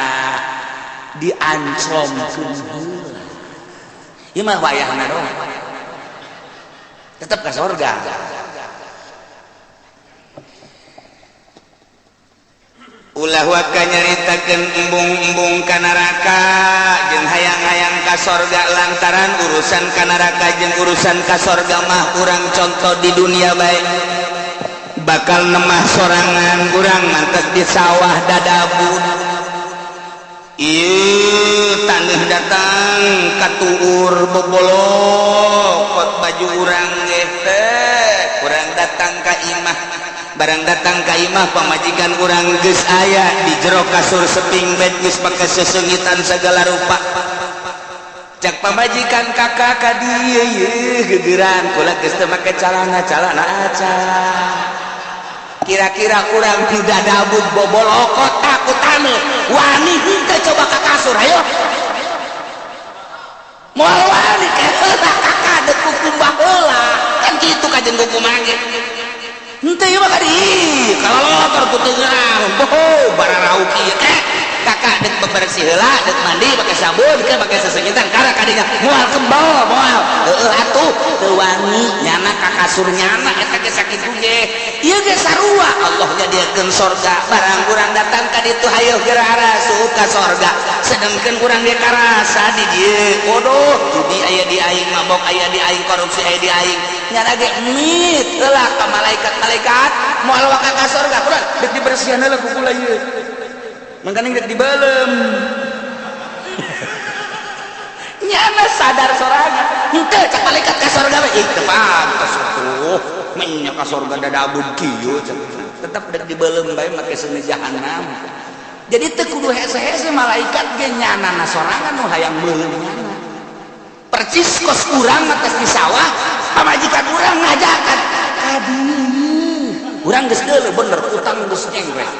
dianclomkeun heula ieu mah wayahna doang tetep ka surga ulah waka nyaritakeun embung-embung ka neraka jeung hayang-hayang ka surga lantaran urusan ka neraka jeung urusan ka surga mah urang contoh di dunia bae bakal nemah sorangan urang mantep di sawah dadabun ieu taneuh datang katuur bobolokot baju urang ge teh urang datang ka imah barang datang ka imah pamajikan urang geus aya di jero kasur seping bed geus pake sesengitan segala rupa cak pamajikan kakak ka dieu yeuh geugeran kula geus teu make calana aca kira-kira urang di dadabut bobolokot takut anu wani henteu coba ka kasur ayo moal wani heula kakak deuk kuku baheula kan kitu kajen kuku mage henteu ieu mah kadi kalau motor bebersih heula deuk mandi pakai sabun ke pakai sesengitan karena kadinya moal kembal moal atuh teu wangi nyana ka kasur nyana eta ge sakitu ge ieu ge sarua Allah nyadiakeun sorga barang urang datang ka ditu hayu geura rasup ka sorga sedengkeun urang ge karasa di dieu bodoh judi aya di aing mabok aya di aing korupsi aya di aing nyana ge mit heula ka malaikat moal waka ka sorga urang deuk dibersihan heula ku kula ieu mangkana dek dibalem nyana sadar sorangan henteu cak malaikat ka sorga we teu pantes atuh nya ka sorga dadabun kieu tetep dek dibalem bae make seuneu jahanam jadi teu kudu hese-hese malaikat ge nyana sorangan nu hayang beulem nyana percis kos urang mah di sawah pamajikan urang ngajakan aduh urang geus deuleu bener utang geus nyengres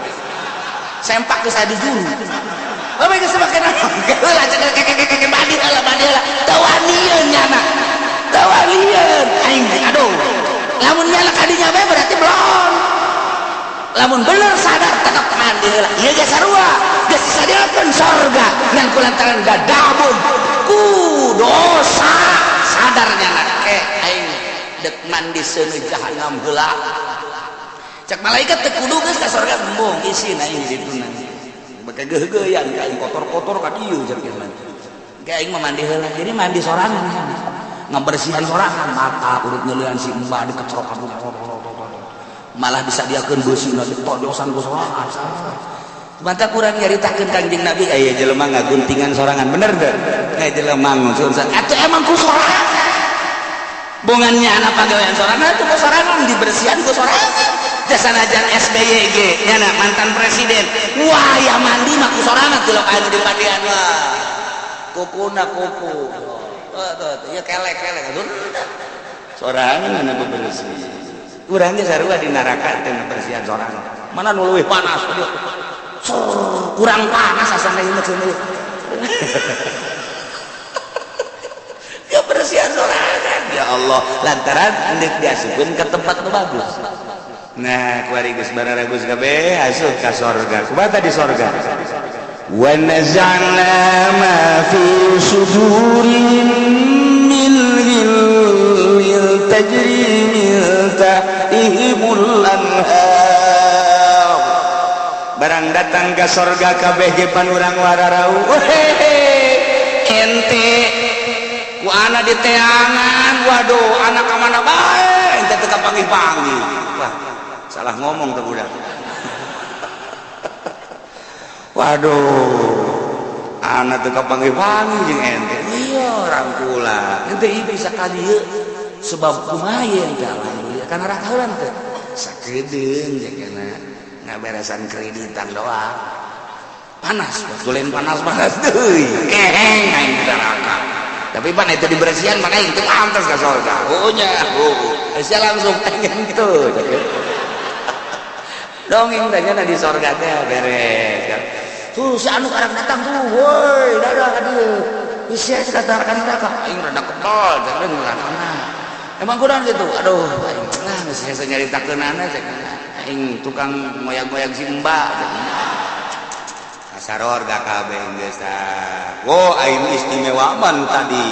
sempak geus adi juru apa geus make naon heula cek badi heula teu wanieun nyana teu wanieun aing aduh lamun nyala kadinya bae berarti belum lamun bener sadar tetep mandi heula ieu ge sarua geus disadiakeun sorga ngan kulantaran gadabun ku dosa sadar nyana aing dek mandi seuneu jahanam heula cak malaikat teu kudu geus ka sorga embung isin aing di ditu bake geuh-geuyan aing kotor-kotor ka dieu cak ge aing mah mandi heula jadi mandi sorangan ngabersihan sorangan mata urut ngeuleuan si mbah dikecrok kabur malah bisa diakeun beusina ditojosan ku sorangan mata kurang nyaritakeun Kangjeng Nabi aya jelema ngaguntingan sorangan bener teu aya jelema ngusung atuh emang ku sorangan bungannya anak pagawean sorangan atuh ku sorangan dibersihan ku sorangan jasanajan SBY ge nyana mantan presiden wah ya mandi mah ku sorangan teu anu di mandian mah kukuna kuku tuh ya kelek aduh sorangan anu bebersih urang ge sarua di neraka teu bersihan sorangan mana nu leuwih panas kurang panas asana ieu mah ya bersihan sorangan ya Allah lantaran hendak diasupkeun ke tempat nu bagus. Nah, kuari geus bararagus kabeh asup ka sorga. Kumaha di sorga? Wa naz'alna ma fi sudurihim min ghillin tajri min tahtihimul anhar. Barang datang ka sorga kabeh ge panurang wararau. Ente ku ana di teangan, waduh anak ka mana bae ente teu kapanggih-panggih. Wah, salah ngomong tuh budak. Waduh anak tuh kapanggih-panggih jeung ente iya rangkula ente ieu bisa ka dieu sebab kumaha teh alhamdulillah kana rakalan teh sakedeung jekana ngaberesan kreditan doang panas tulen panas deui keheng aing neraka tapi pan itu dibersihan maka itu pantas ka surga oh nya sia langsung pengen gitu dongeng tanya di surga teh beres tuh si anu karang datang tuh woi dadah ka dieu sia datang neraka aing rada kebal jangan nerakana emang kunaon gitu aduh aing lah geus hese nyaritakeunana cek aing tukang moyang-moyang si mbak sarorga kabeh geus tah wo aing istimewa man tadi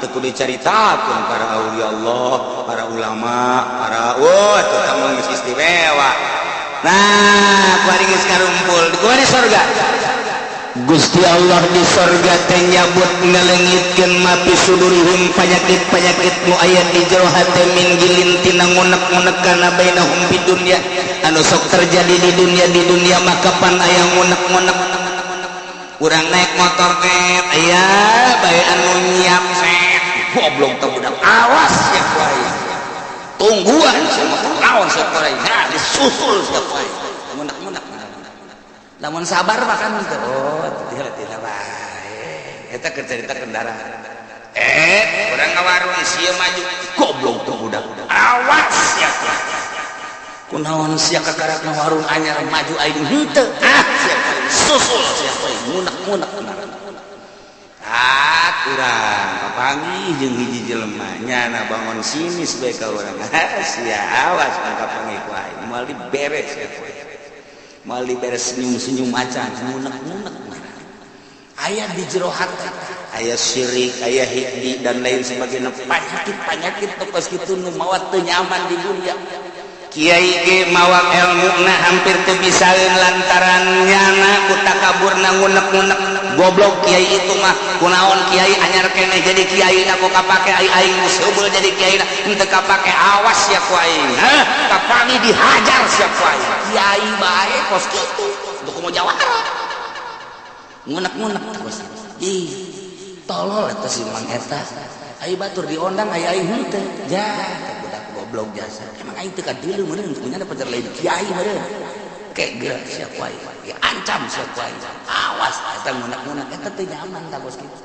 teu kudu dicaritakeun para aulia Allah para ulama para teu kamu geus istimewa nah kuari geus karumpul di kuari surga Gusti Allah di surga teh nyabut ngalengitkeun mapi sudurihim penyakit-penyakit nu aya di jero hate min gilin tina ngunek-ngunek kana bainahum di dunya anu sok terjadi di dunia mah kapan aya ngunek-ngunek urang naik motor teh aya bae anu nyiap set goblok teh budak awas ya kuai tungguan sama lawan sakurai nah disusul sia kuai ngunek-ngunek lamun sabar makan teh oh tidak bae eta keur cerita kendaraan urang ngawarung sia maju goblok teh budak awas ya kuai kunaon sia kakarakna warung anyar maju aing henteu sia susul sia kuai ngunek-ngunek urang kapanggih jeung hiji jelema nyana bangun sinis bae ka urang sia awas kapanggih ku aing moal diberes ya moal diberes senyum-senyum acan ngunek-ngunek aya di jero hati, aya syirik, aya hikdi dan lain sebagainya, penyakit tokos kitu nu mawa teu nyaman di dunia. Kiai ge mawa ilmuna hampir teu bisaeun lantaran nyana ku takaburna ngunek-ngunek. Goblok kiai itu mah kunaon kiai anyar keneh jadi kiai na ku kapake aing seubel jadi kiai na henteu kapake awas ya ku aing. Kapangi dihajar sia ku aing. Kiai bae kos kitu untuk mau jawara. Ngunek-ngunek terus. Ih, tolol eta si Mang eta. Ai batur diondang aya aing henteu. Ja, budak goblok jasa. Emang aing teu kadieu meureun punya pacar lain kiai meureun. Kegerak sia ku aing. Ancam sia ku aing. Awas eta ngunek-ngunek eta teu nyaman ta bos kitu.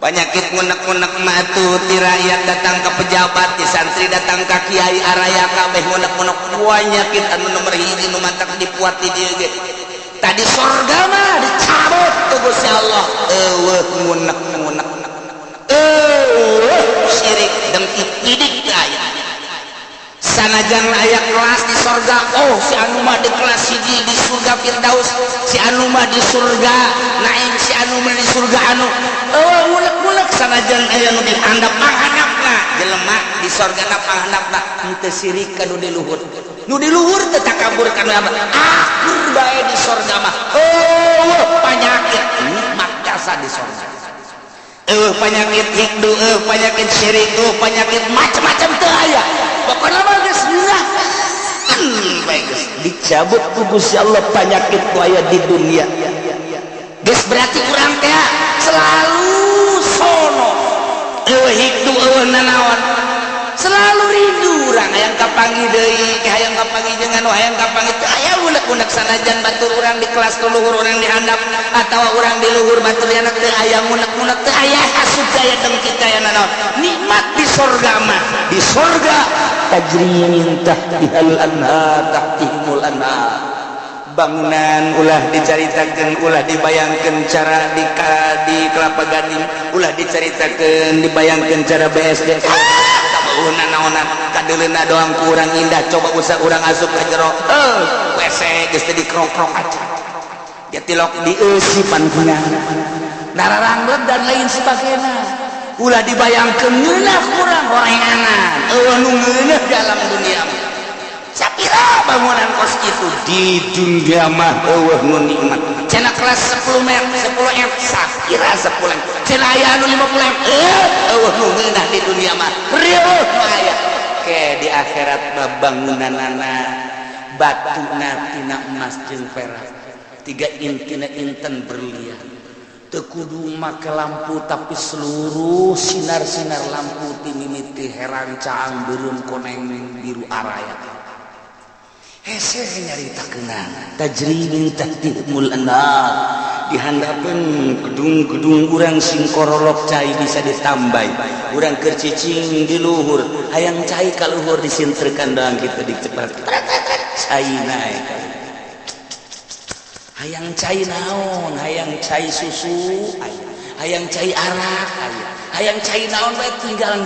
Penyakit ngunek-ngunek mah atuh ti rakyat datang ke pejabat, ti santri datang ke kiai araya kabeh ngunek-ngunek penyakit anu nomor hiji nu mantak dipuat di dieu ge. Tadi surga mah dicabut ku Gusti Allah. Eueuh ngunek-ngunek. Syirik dengki pidik teh aya. Sanajan aya kelas di surga, oh si anu mah di kelas hiji di surga Firdaus, si anu mah di surga Naim, si anu mah di surga anu mulek-mulek sanajan aya nu dihandap manghandapna jelema di surgana panghandapna henteu sirik ka nu di luhur. Nu di luhur teh takabur kana apa? Akur bae di surga mah. Penyakit nikmat jasa di surga. Penyakit hikdu, penyakit syirik, penyakit macam-macam teu aya. Pokoknya mah geus nyerah. Baik geus dicabut ku Gusti Allah penyakit ku aya di dunia. Geus berarti urang teh selalu sono. Hikdu nanaon. Selalu rindu urang hayang kapanggih deui, hayang kapanggih jeung anu hayang kapanggih teu aya unek-unek sanajan batur urang di kelas teu luhur urang di handap atawa urang di luhur batur anak teu aya unek-unek teu aya hasud aya dengki aya nanaon. Nikmat di surga mah, di surga tajri min tahtihal anhar tahtihul anhar. Bangunan ulah dicaritakeun, ulah dibayangkeun cara di Kelapa Gading, ulah dicaritakeun dibayangkeun cara BSD. Naonan kadeleuna doang kurang indah, coba usah urang asup ka jero WC geus teh dikrok-krok aja. Dia tilok dieusi pantungan. Nararanglet dan lain sebagainya. Ulah dibayangkeun ngeunah kurang horenganan. Nu ngeunah dalam dunia. Sapira bangunan kos kitu di dunia mah eueuh nu nikmat. Cenah kelas 10 M, 10 M sapira 10 M. Cenah aya anu 50 M. Eueuh nu ngeunah di dunia mah. Rieuh aya. Ke di akhirat mah bangunanana batuna tina emas jeung perak. 3 intina inten berlian. Teu kudu make lampu tapi seluruh sinar-sinar lampu ti mimiti heran caang beureum koneng biru araya. Hese nyaritakeunana tajri min tahtihul anhar, dihandapeun gedung-gedung urang sing korolok cai bisa ditambai, urang keur cicing di luhur hayang cai ka luhur disinterkan doang kitu dicepat cai naik. Hayang cai naon, hayang cai susu, hayang cai arak, hayang cai naon bae tinggal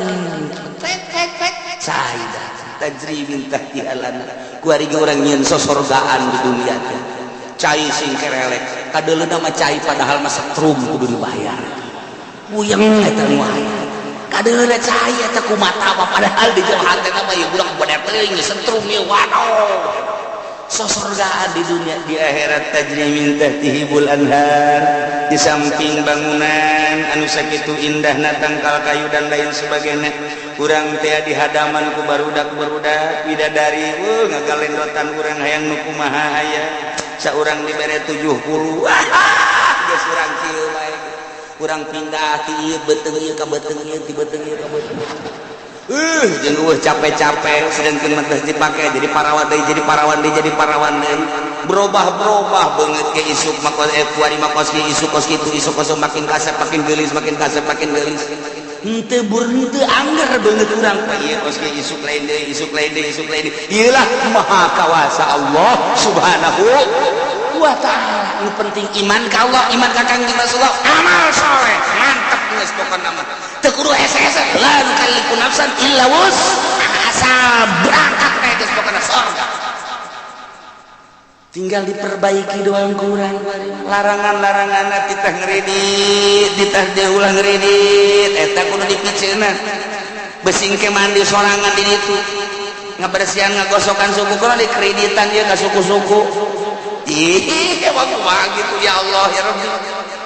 cai dah. Tajri min tahtihal anhar. Kuari orang nyen sosorgaan di dunia teh. Cai sing kerelek, kadeleuna mah cai padahal mah setrum kudu dibayar. Puyeng eta nu aya. Kadeleuna cai eta kumaha padahal di jero hatena mah ieu budak bener teuing setrum ieu waduh. Sosorgaan di dunia, di akhirat tajri min tahtihul anhar. Di samping bangunan anu sakitu indahna tangkal kayu dan lain sebagainya. Urang teh di hadaman ku barudak-barudak bidadari, ngagalendotan urang hayang nu kumaha aya. Saurang dibere 70. Geus urang kieu bae. Urang pindah ti ieu beteung ieu ka beteung ieu, ti beteung ieu ka beteung. Jeung capek-capek sedengkeun mah dipake jadi parawan deui, jadi parawan deui, jadi parawan deui. Berubah-berubah beungeut ke isuk makos kuari makos ki isuk kos kitu, isuk kos makin kasep makin geulis, makin kasep makin geulis. Henteu henteu angger beungeut urang pa ieu kos ki isuk lain deui, isuk lain deui, isuk lain deui. Ieulah maha kawasa Allah Subhanahu wa taala. Nu penting iman ka Allah, iman ka Kangjeng Rasulullah, amal saleh, mantep geus pokona mah. Teu kudu hese-hese, la nukallifu nafsan illa wus'aha, asal berangkat teh geus pokona surga. tinggal diperbaiki doang kurang. Larangan-larangan titah ngeredit, titah diulah ngeredit, eta kudu dipiceuna. Besing ke mandi sorangan di ditu. Ngabersihan ngagosokan suku kurang dikreditan dia ka suku-suku. Ih, kumaha gitu ya Allah ya Rabbi.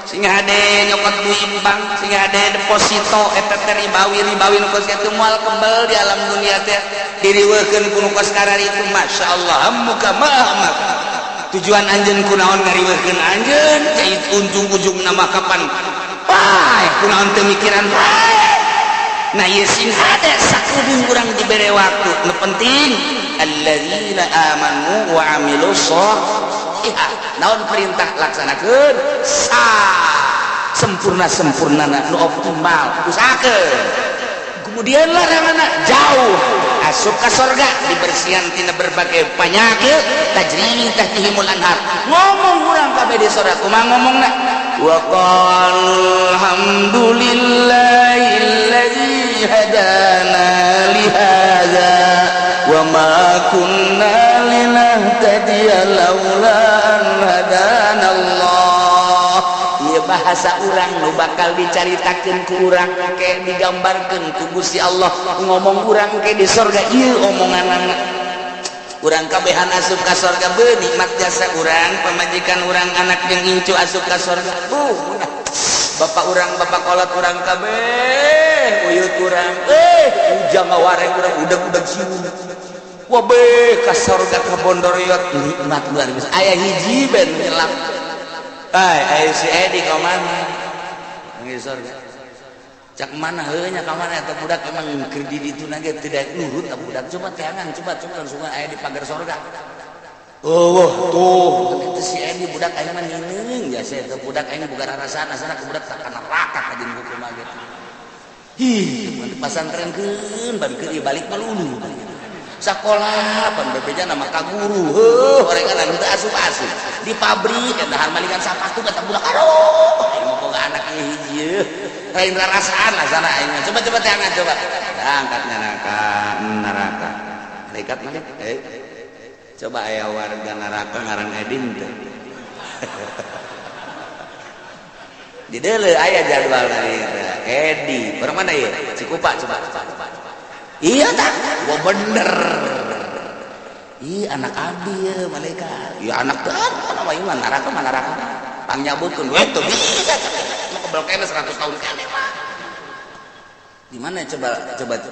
Sehingga hade nyokot buimbang, sehingga hade deposito eta teh ribawi nu kos kitu moal kembal di alam dunia teh diriweukeun ku nu kos karar itu masyaallah muka mahamak. Tujuan anjeun kunaon ngariweukeun anjeun cai ujung-ujung nama kapan bae kunaon teu mikiran bae. Nah ieu sing hade sakudung urang dibere waktu nu penting alladzina amanu wa amilus sholihat. Naon perintah laksanakeun sempurna-sempurnana nu optimal usahakeun. Kemudian laranganna jauh asup ka surga dibersihan tina berbagai penyakit tajri tahtihimul anhar. Ngomong urang kabeh di surga kumaha ngomongna wa qal hamdulillahilladzi hadana li hadza wa ma kunna linahtadiya laula an hadanallah. Ieu bahasa urang nu bakal dicaritakeun ku urang ke digambarkeun ku Gusti Allah ngomong urang ke di surga ieu omonganna. Urang kabehan asup ka surga beun nikmat jasa urang pamajikan urang anak jeung incu asup ka surga. Bapak urang bapak kolot urang kabeh uyut urang ujang ngawareng urang udag-udag siun. Wah beh ka surga ka Bondoroyot nikmat luar biasa. Aya hiji ben nyelap. Aya si Edi ka mana? Nang surga. Cak mana heuh nya ka mana eta budak emang keur di ditu nage tidak nurut ka budak. Coba teangan coba langsung aya di pagar surga. Oh tuh itu si Edi budak aing mah neuning ya saya teh budak aing boga rarasaan asana ke budak tak kana neraka ka jeung hukum mah gitu. Hi, pasantrenkeun ban keur ieu balik malulu. Sakola pan bebeja nama ka guru heuh orengan anu teu asup-asup di pabrik eta harmalikan sapatu kata budak aduh aing mah boga anak ieu hiji lain rarasaan asana aing coba teh angkat coba angkatnya neraka malaikat malik coba aya warga neraka ngaran Edin teh di deuleu aya jadwal dari Edi urang mana ieu Cikupa coba iya tak gua bener iya anak abdi ya malaikat iya anak teh mana mah iman neraka pangyabutkeun we teu bisa mau kebal kene 100 tahun kene mah di mana coba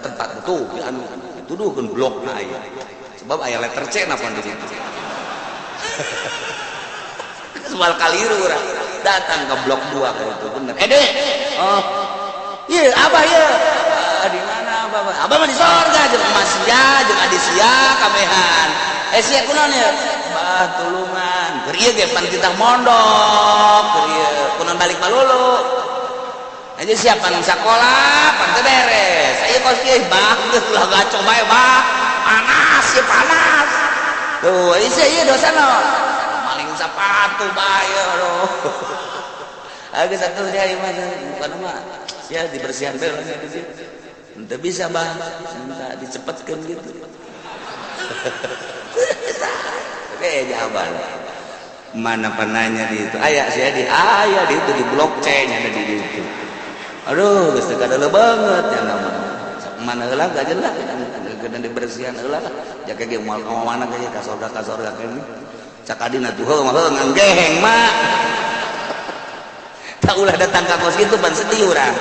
tempat betul di anu tuduhkeun blokna aya sebab aya letter C napa di situ soal kaliru urang datang ke blok 2 ka itu bener Ede oh ieu abah ieu di mana abah mah di sorga jeung Masya jeung Adisia kabehan sia kunaon ya bah tulungan keur ieu ge pan kita mondok keur ieu kunaon balik malulu aja siapan sakola pan teu beres aya kos kieu bah geus ulah gaco bae bah panas ya panas tuh ieu dosana maling sepatu bae aduh geus atuh dia mah bukan mah sia dibersihan bae di situ ente bisa bah minta dicepetkan gitu oke jawaban mana penanya di itu ayah sih di ayah di itu di blok C nya ada di itu aduh geus teu kadele banget ya mana heula gak jelas gedeun dibersihan heula jaka ge moal ka mana ge ka sorga kene cak adina tuh heuh mah ngangeheng mah tak ulah datang ka kos kitu ban sedih urang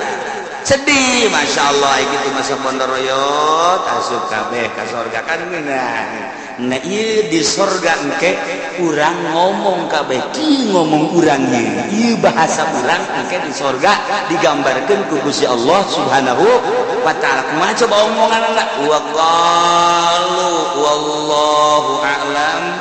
sedih Masya Allah gitu masa Bondoroyot asup kabeh ka surga kan nah ieu di surga engke urang ngomong kabeh ki ngomong urang ieu bahasa urang engke di surga digambarkeun ku Gusti Allah Subhanahu wa taala kumaha coba omonganna wa qalu wallahu a'lam